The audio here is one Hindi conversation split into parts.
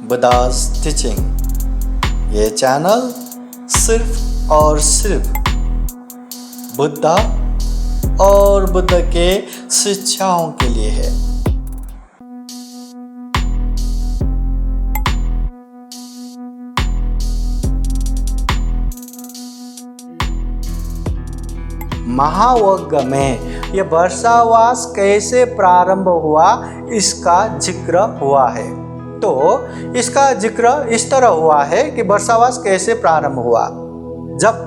बुद्धा's टीचिंग। ये चैनल सिर्फ और सिर्फ बुद्धा और बुद्ध के शिक्षाओं के लिए है। महावग्ग में यह वर्षावास कैसे प्रारंभ हुआ इसका जिक्र हुआ है। तो इसका जिक्र इस तरह हुआ है कि वर्षावास कैसे प्रारंभ हुआ। जब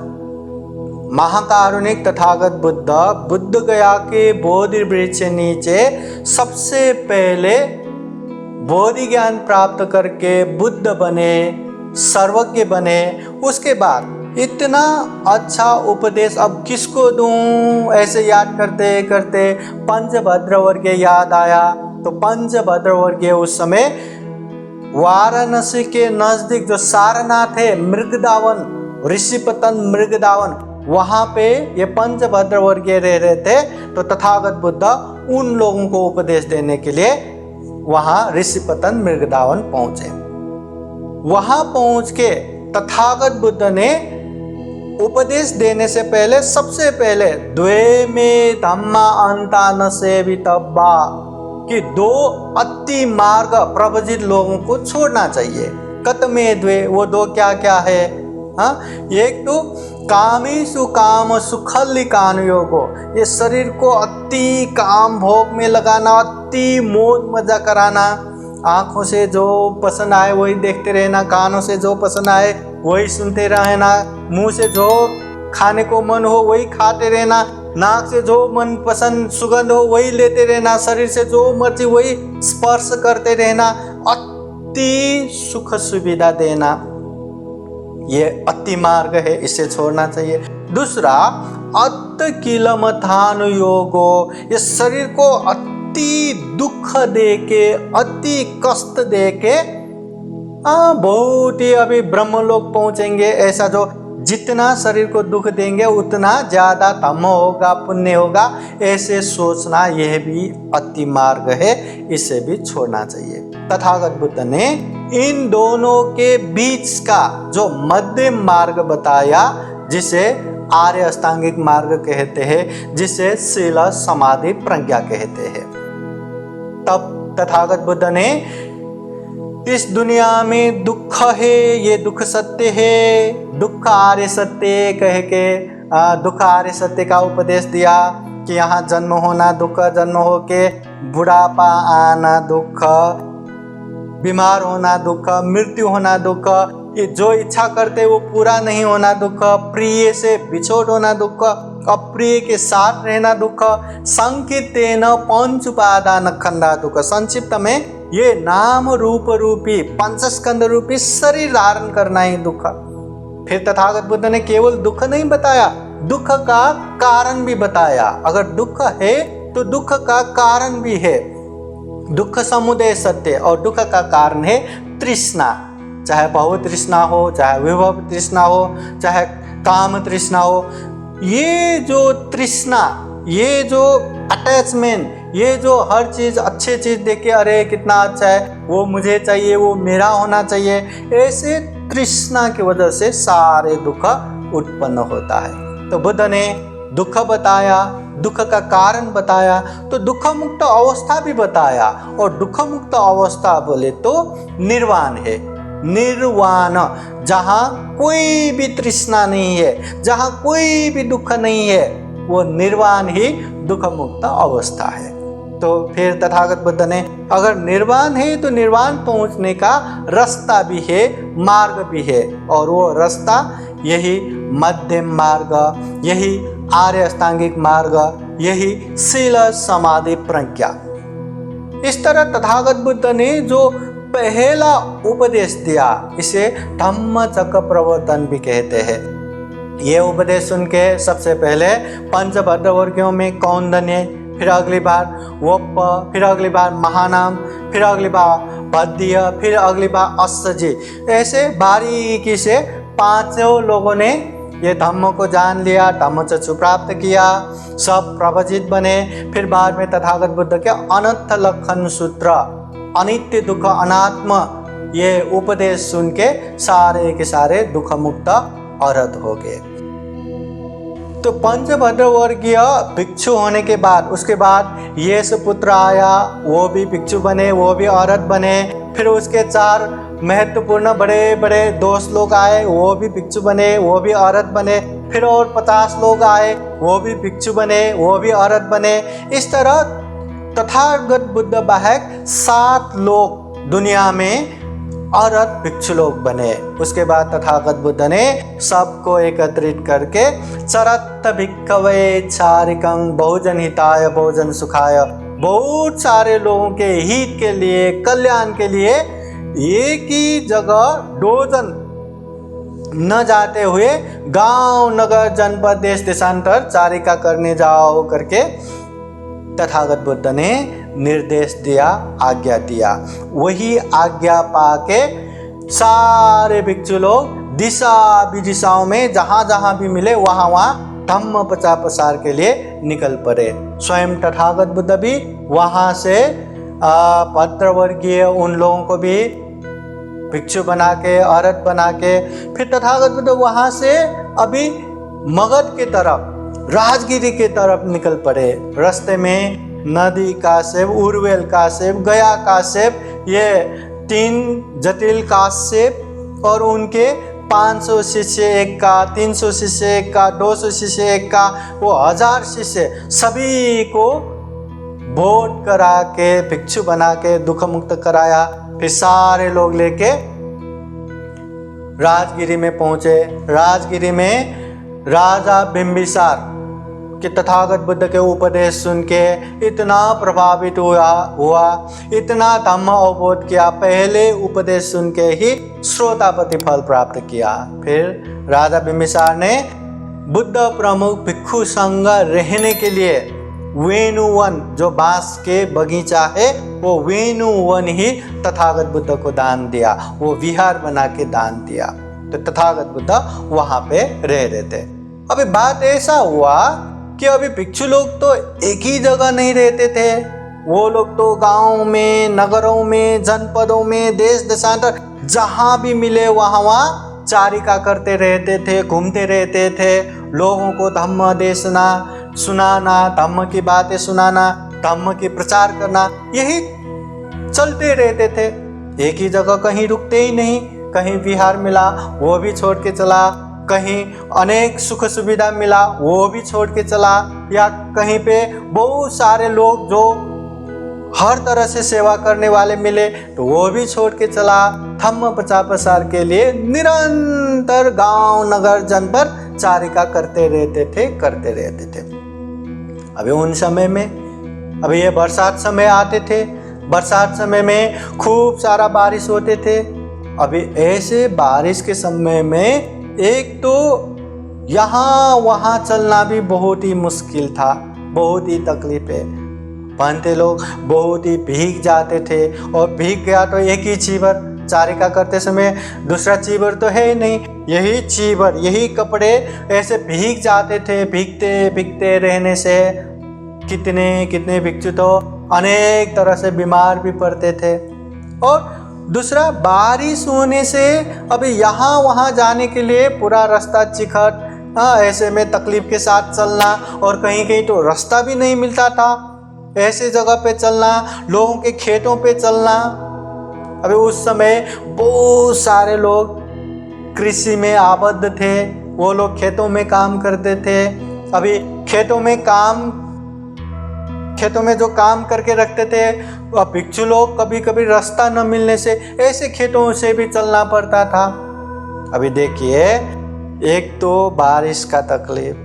महाकारुणिक तथागत बुद्ध गया के बोधि वृक्ष के नीचे सबसे पहले बोधि ज्ञान प्राप्त करके बुद्ध बने, सर्वज्ञ बने। उसके बाद इतना अच्छा उपदेश अब किसको दूं, ऐसे याद करते करते पंचभद्रवर्गीय याद आया। तो पंचभद्रवर्गीय उस समय वाराणसी के नजदीक जो सारनाथ है, मृगदावन, ऋषिपतन मृगदावन, वहां पे ये पंचभद्रवर्गीय रह रहे थे। तो तथागत बुद्ध उन लोगों को उपदेश देने के लिए वहां ऋषिपतन मृगदावन पहुंचे। वहां पहुंच के तथागत बुद्ध ने उपदेश देने से पहले सबसे पहले द्वे में धम्मा अंता न सेवितव्या कि दो अति मार्ग प्रवजित लोगों को छोड़ना चाहिए। कतमे द्वे, वो दो क्या क्या है? एक तो कामेषु काम सुखलिकान योगो, ये शरीर को अति काम भोग में लगाना, अति मौज मजा कराना। आँखों से जो पसंद आए वही देखते रहना, कानों से जो पसंद आए वही सुनते रहना, मुंह से जो खाने को मन हो वही खाते रहना, नाक से जो मन पसंद सुगंध हो वही लेते रहना, शरीर से जो मर्जी वही स्पर्श करते रहना, अति सुख सुविधा देना, ये अति मार्ग है, इसे छोड़ना चाहिए। दूसरा अत किलमथान योगो, ये शरीर को अति दुख दे के, अति कष्ट दे के बहुत ही अभी ब्रह्मलोक पहुंचेंगे, ऐसा जो जितना शरीर को दुख देंगे उतना ज्यादा धम्म होगा, पुण्य होगा, ऐसे सोचना यह भी अति मार्ग है, इसे भी छोड़ना चाहिए। तथागत बुद्ध ने इन दोनों के बीच का जो मध्यम मार्ग बताया, जिसे आर्य अष्टांगिक मार्ग कहते हैं, जिसे शील समाधि प्रज्ञा कहते हैं। तब तथागत बुद्ध ने इस दुनिया में दुख है, ये दुख सत्य है, दुख आर्य सत्य कह के दुख आर्य सत्य का उपदेश दिया कि यहाँ जन्म होना दुख, जन्म हो के बुढ़ापा आना दुख, बीमार होना दुख, मृत्यु होना दुख, ये जो इच्छा करते वो पूरा नहीं होना दुख, प्रिय से बिछोड़ होना दुख, अप्रिय के साथ रहना दुख, संकीर्तेन पंच उपादान खंडा दुख। संक्षिप्त में ये नाम रूप रूपी पंचस्कंद रूपी शरीर धारण करना ही दुख। फिर तथागत बुद्ध ने केवल दुख नहीं बताया, दुख का कारण भी बताया। अगर दुख है तो दुख का कारण भी है। दुख समुदय सत्य, और दुख का कारण है तृष्णा, चाहे भव तृष्णा हो, चाहे विभव तृष्णा हो, चाहे काम तृष्णा हो। ये जो तृष्णा, ये जो अटैचमेंट, ये जो हर चीज अच्छी चीज देख के अरे कितना अच्छा है, वो मुझे चाहिए, वो मेरा होना चाहिए, ऐसे तृष्णा की वजह से सारे दुख उत्पन्न होता है। तो बुद्ध ने दुख बताया, दुख का कारण बताया, तो दुख मुक्त अवस्था भी बताया। और दुख मुक्त अवस्था बोले तो निर्वाण है, निर्वाण, जहाँ कोई भी तृष्णा नहीं है, जहाँ कोई भी दुख नहीं है, वो निर्वाण ही दुख मुक्त अवस्था है। तो फिर तथागत बुद्ध ने अगर निर्वाण है तो निर्वाण पहुंचने का रास्ता भी है, मार्ग भी है, और वो रास्ता यही मध्यम मार्ग, यही आर्य अष्टांगिक मार्ग, यही शील समाधि प्रज्ञा। इस तरह तथागत बुद्ध ने जो पहला उपदेश दिया, इसे धम्मचक्र प्रवर्तन भी कहते हैं। ये उपदेश सुन के सबसे पहले पंचभद्रवर्गियों में कौंडन्य, फिर अगली बार वोप्प, फिर अगली बार महानाम, फिर अगली बार भद्य, फिर अगली बार अष्टजी, ऐसे बारीकी से पांचों लोगों ने ये धम्म को जान लिया, धम्मचक्षु प्राप्त किया, सब प्रवचित बने। फिर बाद में तथागत बुद्ध के अनंत लक्षण सूत्र, अनित्य दुख अनात्म ये उपदेश सुन के सारे के सारे दुख मुक्त औरत हो गए। तो पंचभद्र वर्गीय भिक्षु होने के बाद उसके बाद यश पुत्र आया, वो भी भिक्षु बने, वो भी औरत बने। फिर उसके 4 महत्वपूर्ण बड़े बड़े दोस्त लोग आए, वो भी भिक्षु बने, वो भी औरत बने। फिर और 50 लोग आए, वो भी भिक्षु बने, वो भी औरत बने। इस तरह तथागत बुद्ध बाहक 7 लोग दुनिया में औरत भिक्षु लोग बने। उसके बाद तथागत बुद्ध ने सबको एकत्रित करके चरत भिक्खवे चारिकं बहुजन हिताय बहुजन सुखाय, बहुत सारे लोगों के हित के लिए, कल्याण के लिए एक ही जगह डोजन न जाते हुए गांव, नगर, जनपद, देश देशांतर चारिका करने जाओ करके तथागत बुद्ध ने निर्देश दिया, आज्ञा दिया। वही आज्ञा पाके सारे भिक्षु लोग दिशा विदिशाओं में जहां जहां भी मिले वहां वहां धम्म प्रचार प्रसार के लिए निकल पड़े। स्वयं तथागत बुद्ध भी वहां से भद्रवर्गीय उन लोगों को भी भिक्षु बना के, औरत बना के, फिर तथागत बुद्ध वहां से अभी मगध के तरफ, राजगिरी के तरफ निकल पड़े। रास्ते में नदी काश्यप, उर्वेल काश्यप, गया काश्यप, ये 3 जटिल काश्यप और उनके 500 शिष्य एक का, 300 शिष्य एक का, 200 शिष्य एक का, वो 1000 शिष्य, सभी को बोध करा के भिक्षु बना के दुख मुक्त कराया। फिर सारे लोग लेके राजगिरी में पहुंचे। राजगिरी में राजा बिंबिसार कि तथागत बुद्ध के उपदेश सुन के इतना प्रभावित हुआ, इतना धम्म अवबोध किया, पहले उपदेश सुन के ही श्रोतापति फल प्राप्त किया। फिर राजा बिंबिसार ने बुद्ध प्रमुख भिक्षु संग रहने के लिए वेणुवन, जो बांस के बगीचा है, वो वेणुवन ही तथागत बुद्ध को दान दिया, वो विहार बना के दान दिया। तो तथागत बुद्ध वहां पे रह रहे थे। अभी बात ऐसा हुआ कि अभी भिक्षु लोग तो एक ही जगह नहीं रहते थे, वो लोग तो गांव में, नगरों में, जनपदों में, देश देशांतर जहां भी मिले वहां वहां चारिका करते रहते थे, घूमते रहते थे। लोगों को धम्म देशना, सुनाना, धम्म की बातें सुनाना, धम्म की प्रचार करना, यही चलते रहते थे। एक ही जगह कहीं रुकते ही नहीं। कहीं विहार मिला वो भी छोड़ के चला, कहीं अनेक सुख सुविधा मिला वो भी छोड़ के चला, या कहीं पे बहुत सारे लोग जो हर तरह से सेवा करने वाले मिले तो वो भी छोड़ के चला। धम्म प्रचार प्रसार के लिए निरंतर गांव, नगर, जनपद चारिका करते रहते थे। अभी उन समय में, अभी ये बरसात समय आते थे, बरसात समय में खूब सारा बारिश होते थे। अभी ऐसे बारिश के समय में एक तो यहाँ वहाँ चलना भी बहुत ही मुश्किल था, बहुत ही तकलीफें। पहनते लोग बहुत ही भीग जाते थे, और भीग गया तो एक ही चीवर, चारिका करते समय दूसरा चीवर तो है ही नहीं, यही चीवर, यही कपड़े ऐसे भीग जाते थे। भीगते भीगते रहने से कितने भिक्षु तो अनेक तरह से बीमार भी पड़ते थे। और दूसरा, बारिश होने से अभी यहाँ वहाँ जाने के लिए पूरा रास्ता चिखट, ऐसे में तकलीफ के साथ चलना, और कहीं कहीं तो रास्ता भी नहीं मिलता था, ऐसे जगह पे चलना, लोगों के खेतों पे चलना। अभी उस समय बहुत सारे लोग कृषि में आबद्ध थे, वो लोग खेतों में काम करते थे। अभी खेतों में जो काम करके रखते थे, भिक्षु लोग कभी कभी रास्ता न मिलने से ऐसे खेतों से भी चलना पड़ता था। अभी देखिए, एक तो बारिश का तकलीफ,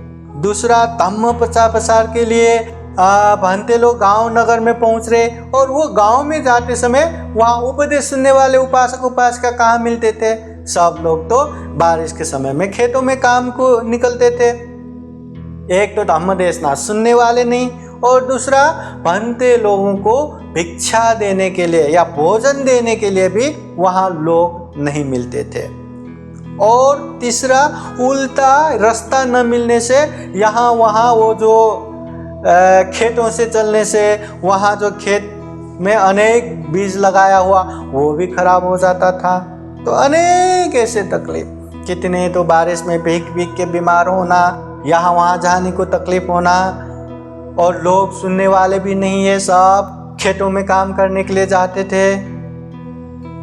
दूसरा धम्म प्रचार प्रसार के लिए भांते लोग गांव नगर में पहुंच रहे, और वो गांव में जाते समय वहाँ उपदेश सुनने वाले उपासक उपासिका कहाँ मिलते थे? सब लोग तो बारिश के समय में खेतों में काम को निकलते थे। एक तो धम्म देशना सुनने वाले नहीं, और दूसरा भांते लोगों को भिक्षा देने के लिए या भोजन देने के लिए भी वहाँ लोग नहीं मिलते थे। और तीसरा, उल्टा रास्ता न मिलने से यहाँ वहाँ वो जो खेतों से चलने से, वहाँ जो खेत में अनेक बीज लगाया हुआ वो भी खराब हो जाता था। तो अनेक ऐसे तकलीफ, कितने तो बारिश में भीग भीग के बीमार होना, यहाँ वहाँ जाने को तकलीफ होना, और लोग सुनने वाले भी नहीं है, सब खेतों में काम करने के लिए जाते थे।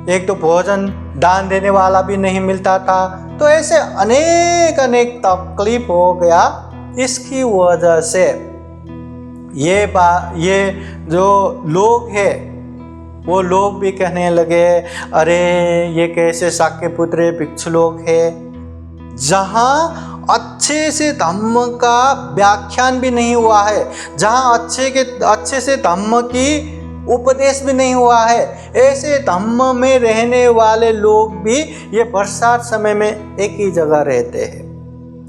एक तो भोजन दान देने वाला भी नहीं मिलता था। तो ऐसे अनेक अनेक तकलीफ हो गया। इसकी वजह से ये जो लोग हैं वो लोग भी कहने लगे, अरे ये कैसे शाक्य पुत्र भिक्षु लोग हैं, जहाँ अच्छे से धम्म का व्याख्यान भी नहीं हुआ है, जहाँ अच्छे से धम्म की उपदेश भी नहीं हुआ है, ऐसे धम्म में रहने वाले लोग भी ये बरसात समय में एक ही जगह रहते हैं।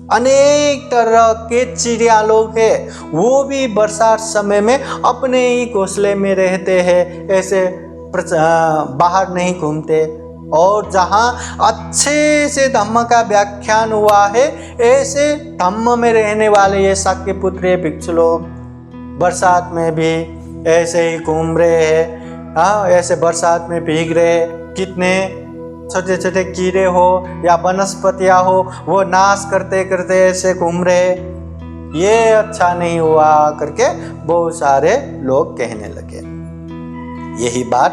अनेक तरह के चिड़िया लोग हैं, वो भी बरसात समय में अपने ही घोंसले में रहते हैं, ऐसे बाहर नहीं घूमते। और जहाँ अच्छे से धम्म का व्याख्यान हुआ है, ऐसे धम्म में रहने वाले ये शाक्य पुत्र भिक्षु लोग बरसात में भी ऐसे ही घूम रहे हैं। हाँ, ऐसे बरसात में भीग रहे। कितने छोटे छोटे कीड़े हो या वनस्पतियाँ हो, वो नाश करते करते ऐसे घूम रहे। ये अच्छा नहीं हुआ करके बहुत सारे लोग कहने लगे। यही बात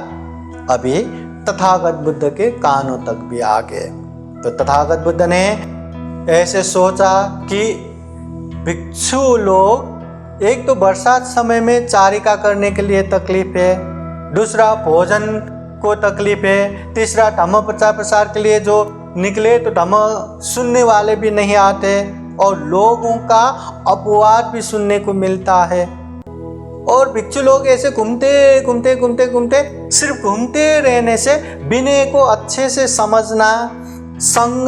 अभी तथागत बुद्ध के कानों तक भी आ गए। तो तथागत बुद्ध ने ऐसे सोचा कि भिक्षु लोग, एक तो बरसात समय में चारिका करने के लिए तकलीफ है, दूसरा भोजन को तकलीफ है, तीसरा धम्म प्रचार प्रसार के लिए जो निकले तो धम्म सुनने वाले भी नहीं आते, और लोगों का अपवाद भी सुनने को मिलता है। और भिक्षु लोग ऐसे घूमते घूमते घूमते घूमते, सिर्फ घूमते रहने से विनय को अच्छे से समझना, संग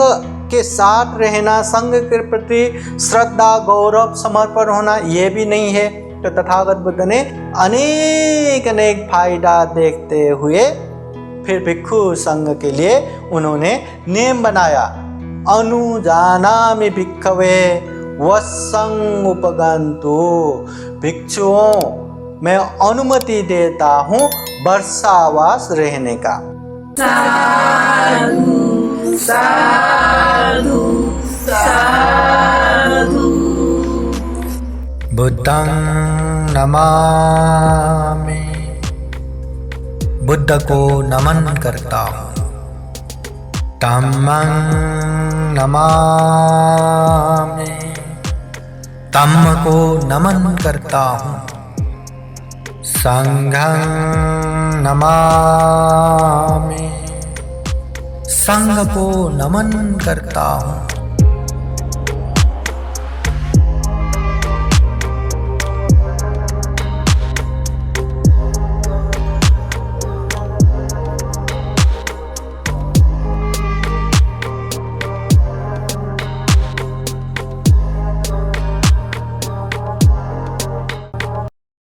के साथ रहना, संग के प्रति श्रद्धा गौरव समर्पण होना, ये भी नहीं है। तो तथागत बुद्ध ने अनेक अनेक फायदा देखते हुए फिर भिक्षु संघ के लिए उन्होंने नियम बनाया। अनुजानामि भिक्षवे वसंग उपगंतु, भिक्षुओं मैं अनुमति देता हूँ वर्षावास रहने का। साधु साधु साधु। बुद्धं नमामि, बुद्ध को नमन करता हूँ। धम्मं नमामि, धम्म को नमन करता हूँ। संघं नमामि, संघ को नमन करता हूँ।